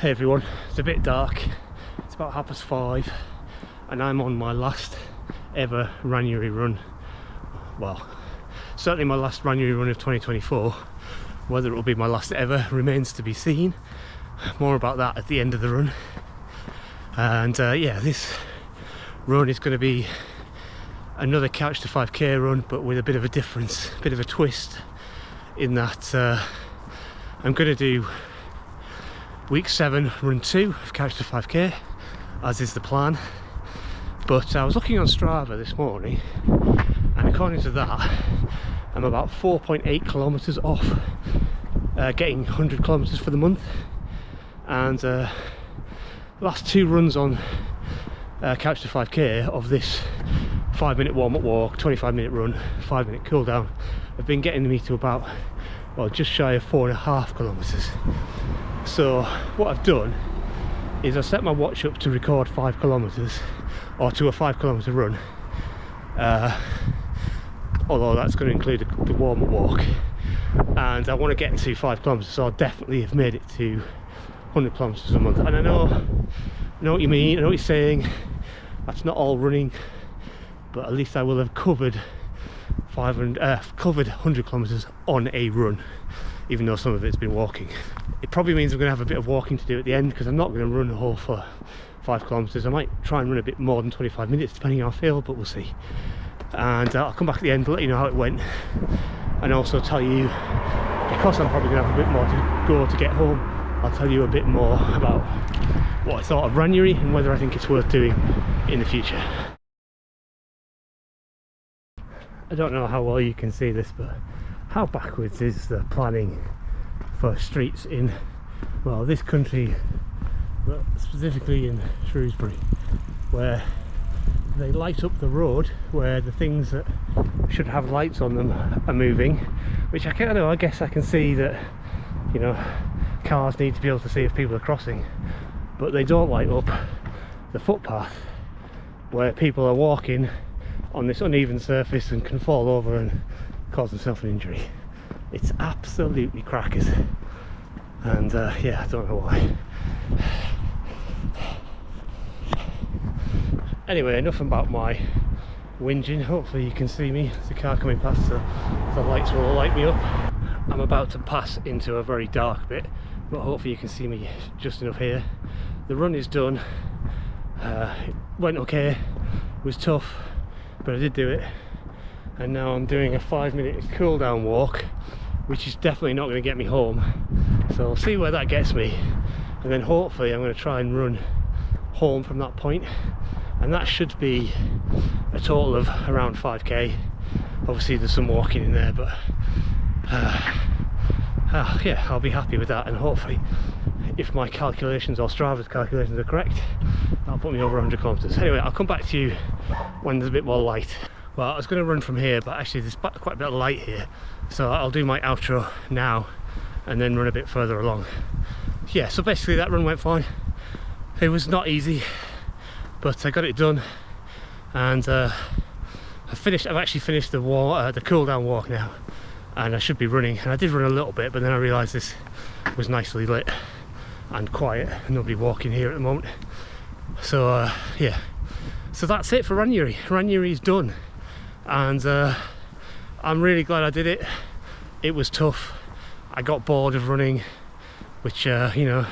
Hey everyone, it's a bit dark. It's about 5:30 and I'm on my last ever January run. Well, certainly my last January run of 2024. Whether it will be my last ever remains to be seen. More about that at the end of the run. And yeah, this run is going to be another Couch to 5k run, but with a bit of a difference, a bit of a twist, in that I'm going to do week 7 run 2 of Couch to 5k, as is the plan. But I was looking on Strava this morning, and according to that I'm about 4.8 kilometers off getting 100 kilometers for the month. And last 2 runs on Couch to 5k of this 5-minute warm-up walk, 25-minute run, 5-minute cool down have been getting me to about, well, just shy of 4.5 kilometers. So what I've done is I set my watch up to record 5 kilometers, or to a 5 kilometer run, although that's going to include the warm-up walk, and I want to get to 5 kilometers, so I'll definitely have made it to 100 kilometers a month. And I know what you mean, I know what you're saying, that's not all running, but at least I will have covered 100 kilometers on a run, even though some of it's been walking. It probably means I'm going to have a bit of walking to do at the end, because I'm not going to run a whole for 5 kilometers. I might try and run a bit more than 25 minutes depending on how I feel, but we'll see. And I'll come back at the end to let you know how it went, and also tell you, because I'm probably going to have a bit more to go to get home, I'll tell you a bit more about what I thought of January and whether I think it's worth doing in the future. I don't know how well you can see this, but how backwards is the planning for streets in, well, this country, but specifically in Shrewsbury, where they light up the road where the things that should have lights on them are moving, which I don't know, I guess I can see that, you know, cars need to be able to see if people are crossing, but they don't light up the footpath where people are walking on this uneven surface and can fall over and cause themselves an injury. It's absolutely crackers, and yeah, I don't know why. Anyway, enough about my whinging. Hopefully you can see me. There's a car coming past, so the lights will light me up. I'm about to pass into a very dark bit, but hopefully you can see me just enough here. The run is done. It went okay, it was tough, but I did do it. And now I'm doing a 5-minute cool down walk, which is definitely not going to get me home, so I'll see where that gets me, and then hopefully I'm going to try and run home from that point, and that should be a total of around 5k. Obviously there's some walking in there, but yeah, I'll be happy with that, and hopefully, if my calculations or Strava's calculations are correct, that'll put me over 100 kilometers. Anyway, I'll come back to you when there's a bit more light. Well, I was going to run from here, but actually there's quite a bit of light here, so I'll do my outro now and then run a bit further along. Yeah, so basically that run went fine. It was not easy, but I got it done, and I've actually finished the cool down walk now, and I should be running. And I did run a little bit, but then I realised this was nicely lit and quiet, nobody walking here at the moment. So yeah, so that's it for January. January's done, and I'm really glad I did it. It was tough. I got bored of running, which you know,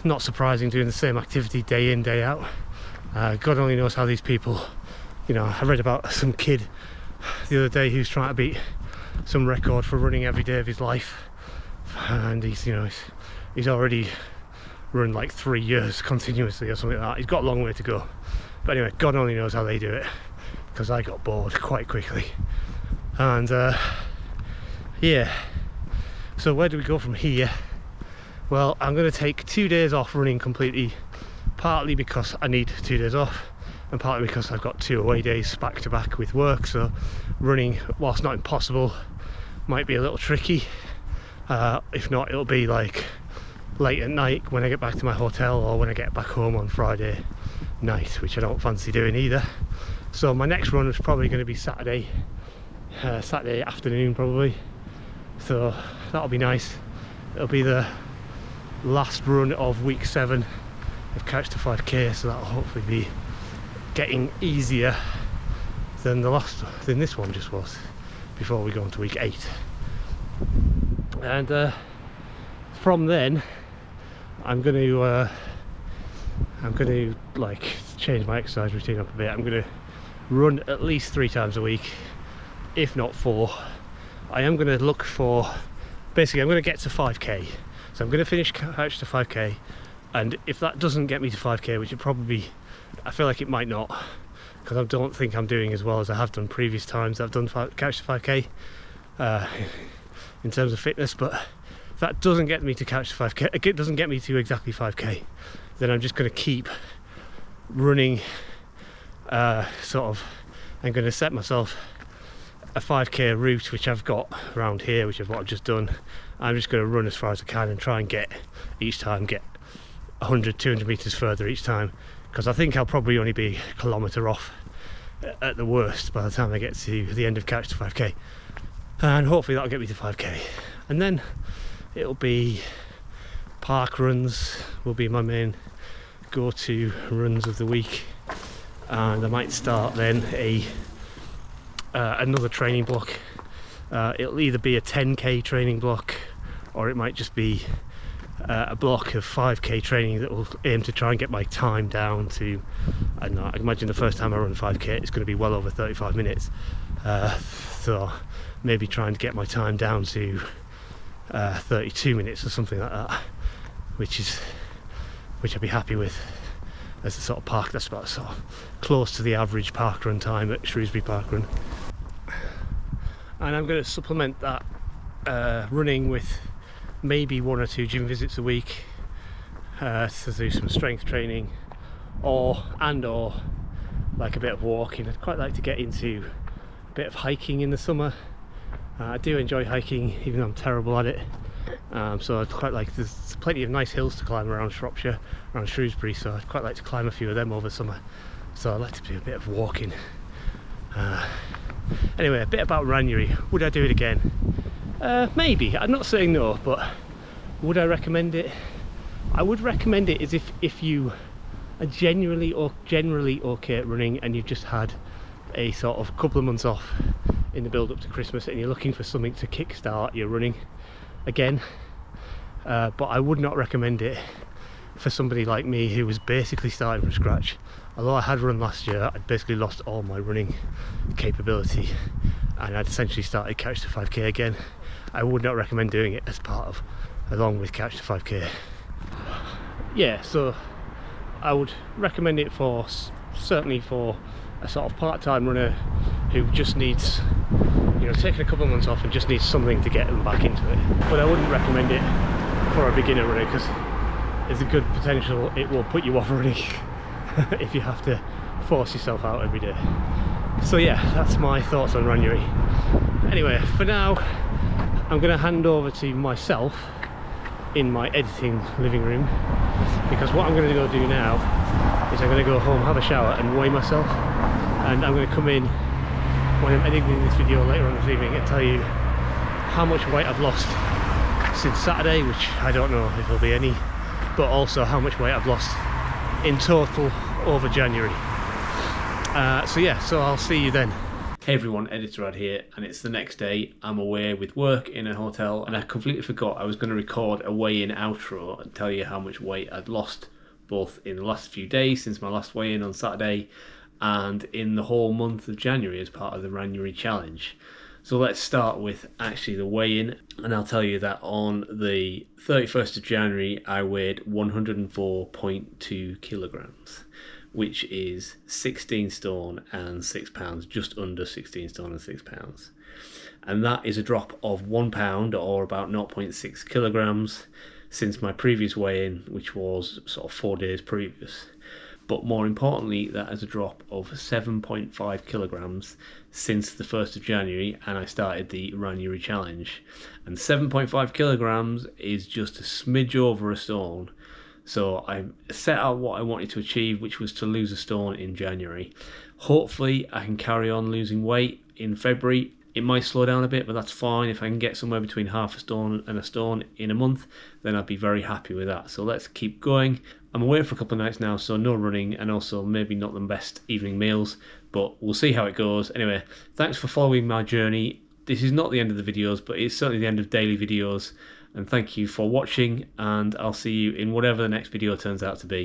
not surprising, doing the same activity day in, day out. God only knows how these people, you know, I read about some kid the other day who's trying to beat some record for running every day of his life, and he's, you know, he's already run like 3 years continuously or something like that. He's got a long way to go, but anyway, God only knows how they do it, because I got bored quite quickly. And yeah, so where do we go from here? Well, I'm going to take 2 days off running completely, partly because I need 2 days off, and partly because I've got 2 away days back to back with work, so running, whilst not impossible, might be a little tricky. If not, it'll be like late at night when I get back to my hotel, or when I get back home on Friday night, which I don't fancy doing either. So my next run is probably going to be Saturday afternoon probably, so that'll be nice. It'll be the last run of week 7 of Couch to 5k, so that'll hopefully be getting easier than this one just was before we go into week 8. And from then I'm going to like change my exercise routine up a bit. I'm going to run at least 3 times a week, if not 4. I am going to look for, basically I'm going to get to 5k, so I'm going to finish Couch to 5k, and if that doesn't get me to 5k, which it probably, I feel like it might not, because I don't think I'm doing as well as I have done previous times I've done Couch to 5k in terms of fitness, but if that doesn't get me to Couch to 5k, it doesn't get me to exactly 5k, then I'm just going to keep running. I'm going to set myself a 5k route which I've got around here, which is what I've just done. I'm just going to run as far as I can and try and get 100-200 meters further each time, because I think I'll probably only be a kilometre off at the worst by the time I get to the end of Couch to 5k, and hopefully that'll get me to 5k. And then it'll be park runs will be my main go-to runs of the week, and I might start then another training block. It'll either be a 10k training block, or it might just be a block of 5k training that will aim to try and get my time down to, I don't know, I imagine the first time I run 5k it's going to be well over 35 minutes, so maybe trying to get my time down to 32 minutes or something like that, which I'd be happy with as a sort of park. That's about sort of close to the average park run time at Shrewsbury Park Run. And I'm going to supplement that running with maybe 1 or 2 gym visits a week to do some strength training, or like a bit of walking. I'd quite like to get into a bit of hiking in the summer. I do enjoy hiking, even though I'm terrible at it. So I'd quite like, there's plenty of nice hills to climb around Shropshire, around Shrewsbury, so I'd quite like to climb a few of them over summer. So I'd like to do a bit of walking. Anyway, a bit about January. Would I do it again? Maybe. I'm not saying no, but would I recommend it? I would recommend it as if you are generally okay at running, and you've just had a sort of couple of months off in the build up to Christmas, and you're looking for something to kickstart your running again. But I would not recommend it for somebody like me who was basically starting from scratch. Although I had run last year, I'd basically lost all my running capability, and I'd essentially started Couch to 5k again. I would not recommend doing it along with Couch to 5k. Yeah, so I would recommend it certainly for a sort of part-time runner who just needs, taking a couple of months off and just needs something to get them back into it. But I wouldn't recommend it for a beginner runner, because there's a good potential it will put you off running if you have to force yourself out every day. So yeah, that's my thoughts on January. Anyway, for now I'm going to hand over to myself in my editing living room, because what I'm going to go do now is I'm going to go home, have a shower and weigh myself, and I'm going to come in when I'm editing this video later on this evening and tell you how much weight I've lost since Saturday, which I don't know if there'll be any, but also how much weight I've lost in total over January. So I'll see you then. Hey everyone, Editor R.E.D here, and it's the next day. I'm away with work in a hotel, and I completely forgot I was going to record a weigh-in outro and tell you how much weight I'd lost both in the last few days since my last weigh-in on Saturday, and in the whole month of January as part of the January challenge. So let's start with actually the weigh-in, and I'll tell you that on the 31st of January I weighed 104.2 kilograms, which is 16 stone and 6 pounds, just under 16 stone and 6 pounds. And that is a drop of 1 pound, or about 0.6 kilograms, since my previous weigh-in, which was sort of 4 days previous. But more importantly, that is a drop of 7.5 kilograms since the 1st of January, and I started the January challenge. And 7.5 kilograms is just a smidge over a stone. So I set out what I wanted to achieve, which was to lose a stone in January. Hopefully I can carry on losing weight in February, It might slow down a bit, but that's fine. If I can get somewhere between half a stone and a stone in a month, then I'd be very happy with that. So let's keep going. I'm away for a couple of nights now, so no running, and also maybe not the best evening meals, but we'll see how it goes. Anyway, thanks for following my journey. This is not the end of the videos, but it's certainly the end of daily videos. And thank you for watching, and I'll see you in whatever the next video turns out to be.